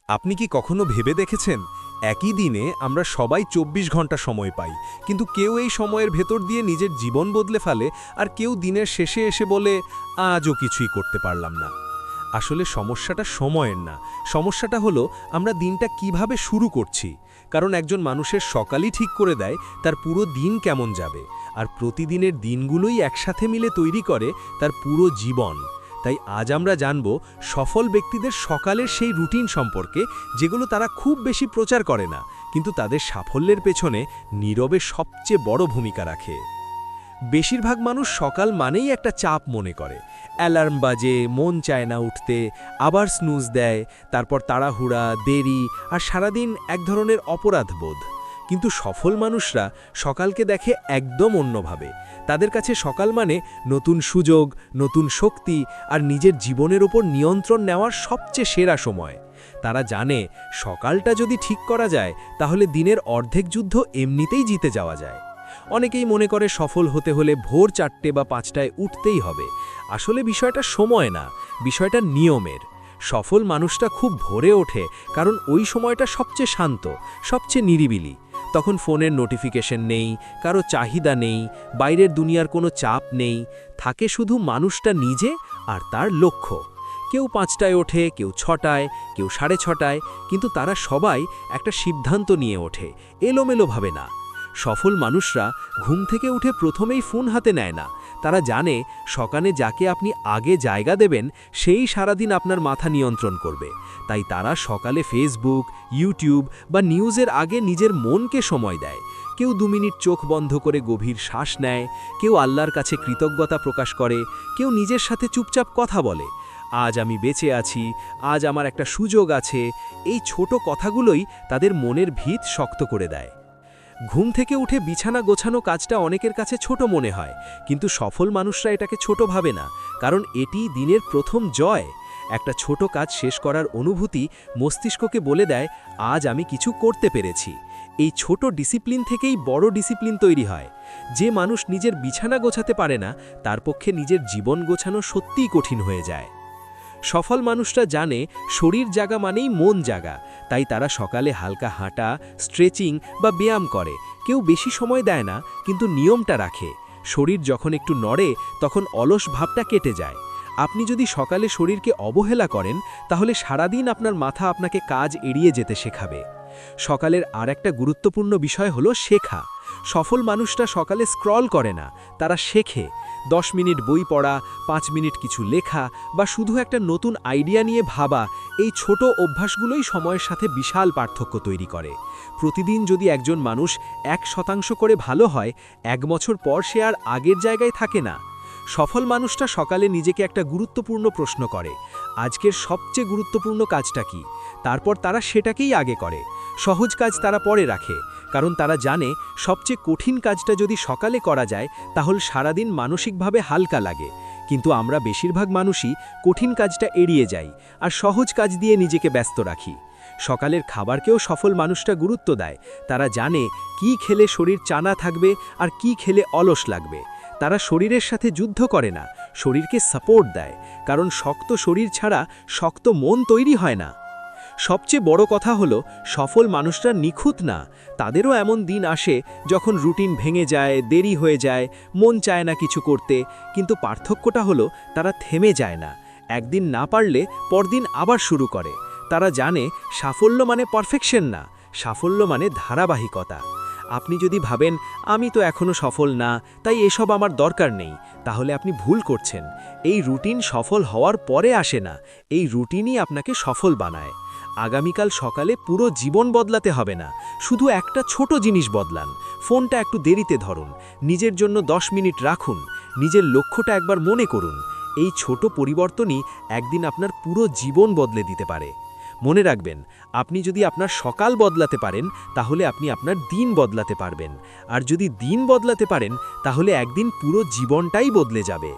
আপনি কি কখনো ভেবে দেখেছেন একই দিনে আমরা সবাই ২৪ ঘন্টা সময় পাই, কিন্তু কেউ এই সময়ের ভেতর দিয়ে নিজের জীবন বদলে ফেলে, আর কেউ দিনের শেষে এসে বলে আজও কিছুই করতে পারলাম না। আসলে সমস্যাটা সময়ের না, সমস্যাটা হলো আমরা দিনটা কিভাবে শুরু করছি। কারণ একজন মানুষের সকালই ঠিক করে দেয় তার পুরো দিন কেমন যাবে, আর প্রতিদিনের দিনগুলোই একসাথে মিলে তৈরি করে তার পুরো জীবন। তাই আজ আমরা জানব সফল ব্যক্তিদের সকালের সেই রুটিন সম্পর্কে, যেগুলো তারা খুব বেশি প্রচার করে না, কিন্তু তাদের সাফল্যের পেছনে নীরবে সবচেয়ে বড় ভূমিকা রাখে। বেশিরভাগ মানুষ সকাল মানেই একটা চাপ মনে করে। অ্যালার্ম বাজে, মন চায় না উঠতে, আবার স্নুজ দেয়, তারপর তাড়াহুড়া, দেরি, আর সারাদিন এক ধরনের অপরাধবোধ। কিন্তু সফল মানুষরা সকালকে দেখে একদম অন্যভাবে। তাদের কাছে সকাল মানে নতুন সুযোগ, নতুন শক্তি, আর নিজের জীবনের উপর নিয়ন্ত্রণ নেওয়ার সবচেয়ে সেরা সময়। তারা জানে সকালটা যদি ঠিক করা যায় তাহলে দিনের অর্ধেক যুদ্ধ এমনিতেই জিতে যাওয়া যায়। অনেকেই মনে করে সফল হতে হলে ভোর ৪টে বা ৫টায় উঠতেই হবে। আসলে বিষয়টা সময় না, বিষয়টা নিয়মের। সফল মানুষটা খুব ভোরে ওঠে, কারণ ওই সময়টা সবচেয়ে শান্ত, সবচেয়ে নিরিবিলি। তখন ফোনের নোটিফিকেশন নেই, কারো চাহিদা নেই, বাইরের দুনিয়ার কোনো চাপ নেই, থাকে শুধু মানুষটা নিজে আর তার লক্ষ্য। কেউ ৫টায় ওঠে, কেউ ৬টায়, কেউ ৬:৩০, কিন্তু তারা সবাই একটা সিদ্ধান্ত নিয়ে ওঠে, এলোমেলোভাবে না। সফল মানুষরা ঘুম থেকে উঠে প্রথমেই ফোন হাতে নেয় না। তারা জানে সকালে যাকে আপনি আগে জায়গা দেবেন সেই সারাদিন আপনার মাথা নিয়ন্ত্রণ করবে। তাই তারা সকালে ফেসবুক, ইউটিউব বা নিউজের আগে নিজের মনকে সময় দেয়। কেউ ২ মিনিট চোখ বন্ধ করে গভীর শ্বাস নেয়, কেউ আল্লাহর কাছে কৃতজ্ঞতা প্রকাশ করে, কেউ নিজের সাথে চুপচাপ কথা বলে। আজ আমি বেঁচে আছি, আজ আমার একটা সুযোগ আছে। এই ছোট কথাগুলোই তাদের মনের ভিত শক্ত করে দেয়। ঘুম থেকে উঠে বিছানা গোছানো কাজটা অনেকের কাছে ছোট মনে হয়, কিন্তু সফল মানুষরা এটাকে ছোট ভাবে না, কারণ এটি দিনের প্রথম জয়। একটা ছোট কাজ শেষ করার অনুভূতি মস্তিষ্ককে বলে দেয় আজ আমি কিছু করতে পেরেছি। এই ছোট ডিসিপ্লিন থেকেই বড় ডিসিপ্লিন তৈরি হয়। যে মানুষ নিজের বিছানা গোছাতে পারে না, তার পক্ষে নিজের জীবন গোছানো সত্যিই কঠিন হয়ে যায়। সফল মানুষরা জানে শরীর জাগা মানেই মন জাগা, তাই তারা সকালে হালকা হাঁটা, স্ট্রেচিং বা ব্যায়াম করে। কেউ বেশি সময় দেয় না, কিন্তু নিয়মটা রাখে। শরীর যখন একটু নড়ে তখন অলস ভাবটা কেটে যায়। আপনি যদি সকালে শরীরকে অবহেলা করেন, তাহলে সারাদিন আপনার মাথা আপনাকে কাজ এড়িয়ে যেতে শেখাবে। সকালের আর একটা গুরুত্বপূর্ণ বিষয় হলো শেখা। সফল মানুষরা সকালে স্ক্রল করে না, তারা শেখে। ১০ মিনিট বই পড়া, ৫ মিনিট কিছু লেখা, বা শুধু একটা নতুন আইডিয়া নিয়ে ভাবা, এই ছোট অভ্যাসগুলোই সময়ের সাথে বিশাল পার্থক্য তৈরি করে। প্রতিদিন যদি একজন মানুষ ১% করে ভালো হয়, ১ বছর পর সে আর আগের জায়গায় থাকে না। সফল মানুষটা সকালে নিজেকে একটা গুরুত্বপূর্ণ প্রশ্ন করে, আজকের সবচেয়ে গুরুত্বপূর্ণ কাজটা কি? তারপর তারা সেটাকেই আগে করে। সহজ কাজ তারা পরে রাখে, কারণ তারা জানে সবচেয়ে কঠিন কাজটা যদি সকালে করা যায় তাহলে সারাদিন মানসিকভাবে হালকা লাগে। কিন্তু আমরা বেশিরভাগ মানুষই কঠিন কাজটা এড়িয়ে যাই আর সহজ কাজ দিয়ে নিজেকে ব্যস্ত রাখি। সকালের খাবারকেও সফল মানুষটা গুরুত্ব দেয়। তারা জানে কি খেলে শরীর চানা থাকবে আর কি খেলে অলস লাগবে। তারা শরীরের সাথে যুদ্ধ করে না, শরীরকে সাপোর্ট দেয়, কারণ শক্ত শরীর ছাড়া শক্ত মন তৈরি হয় না। সবচেয়ে বড় কথা হলো সফল মানুষরা নিখুঁত না। তাদেরও এমন দিন আসে যখন রুটিন ভেঙে যায়, দেরি হয়ে যায়, মন চায় না কিছু করতে, কিন্তু পার্থক্যটা হলো তারা থেমে যায় না। একদিন না পারলে পরদিন আবার শুরু করে। তারা জানে সাফল্য মানে পারফেকশন না, সাফল্য মানে ধারাবাহিকতা। আপনি যদি ভাবেন আমি তো এখনো সফল না, তাই এসব আমার দরকার নেই, তাহলে আপনি ভুল করছেন। এই রুটিন সফল হওয়ার পরে আসে না, এই রুটিনই আপনাকে সফল বানায়। আগামীকাল সকালে পুরো জীবন বদলাতে হবে না, শুধু একটা ছোট জিনিস বদলান। ফোনটা একটু দেরিতে ধরুন, নিজের জন্য ১০ মিনিট রাখুন, নিজের লক্ষ্যটা একবার মনে করুন। এই ছোট পরিবর্তনই একদিন আপনার পুরো জীবন বদলে দিতে পারে। মনে রাখবেন, আপনি যদি আপনার সকাল বদলাতে পারেন তাহলে আপনি আপনার দিন বদলাতে পারবেন, আর যদি দিন বদলাতে পারেন তাহলে একদিন পুরো জীবনটাই বদলে যাবে।